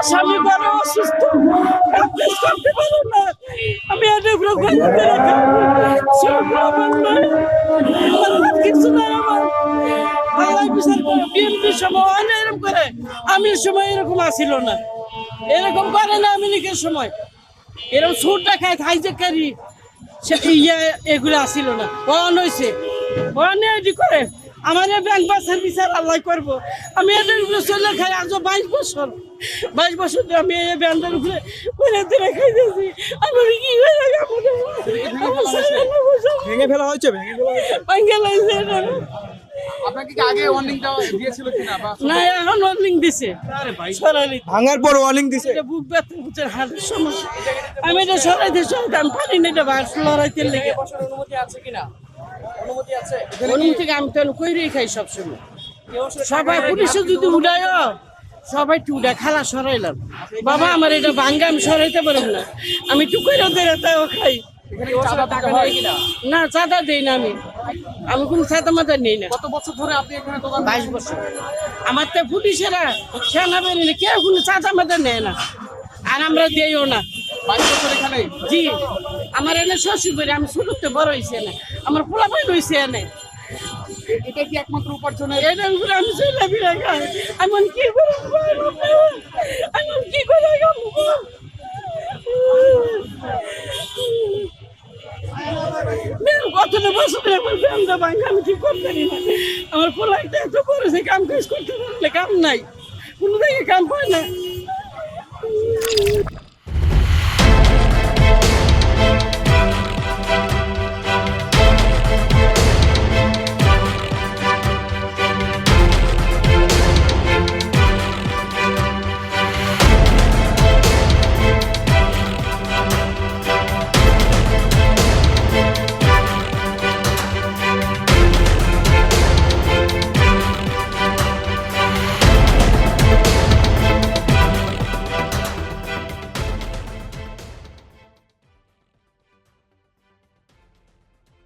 স্বামী বড় অসুস্থ, কাজ করতে পারো না। আমি কিছু নাই আমার। আল্লাহ বিচার করে বিএনপির সময় হয় না এরকম করে, আমি সময় এরকম আসিল না, এরকম করে না আমি লিখের সময় এরকম সুর দেখায় হাইজেকারি এগুলো আসিল না। অন হয়েছে অনেক করে আমার ব্যাংক বাসের বিচার আল্লাহ করবো। আমি এদের উপরে চলে খাই আজ 22 বছর আমি এই ব্যাংকের উপরে খাইতেছি। আমার কি ভেঙে ফেলা হয়েছে আপনাকে কি আগে ওয়ার্নিংটা দিয়েছিল কিনা বা না, এখন ওয়ার্নিং দিছে সরাই ভাঙার পর ওয়ার্নিং দিছে। বুক ব্যথা বুঝের হাতের সমস্যা, আমি এটা সরাইতে আমি পারি না, এটা বাস লড়াইতে লেগে অনুমতি আছে কিনা? অনুমতি আছে? অনুমতি আমি তো কইরেই খাই সবসময়। সবাই পুলিশে যদি উড়ায় সবাই টুডা খালা সরাইলাম, বাবা আমার এটা ভাঙ্গা আমি সরাইতে পারব না, আমি টুকুরা ধরে তাও খাই। না চাঁদা দেই না, আমি কোনো চাঁদা মাদা নেই না। কত বছর ধরে আপনি এখানে দোকান? 22 বছর। আমার তো পুলিশেরা সেনাবাহিনী কেউ কোনো চাঁদা মাদা নেয় না, আর আমরা দিইও না। 22 বছর এখানে? জি, আমার এনে শ্বশুর বাড়ি, আমি শুরুতে বড় হয়েছে না, আমার পোলাপাই রয়েছে এনে। এটা কি একমাত্র উপার্জনের? এটার উপরে আমি চলে ফিরে খাই, এমন কি করে এমন কি করে কতটা বছর আমার ব্যাংকটা ভাঙা আমি ঠিক করতে পারি না। আমার পোলাইটা এত করেছে, কাম কাজ করতে পারলে কাম নাই, কোনো জায়গায় কাম পায় না।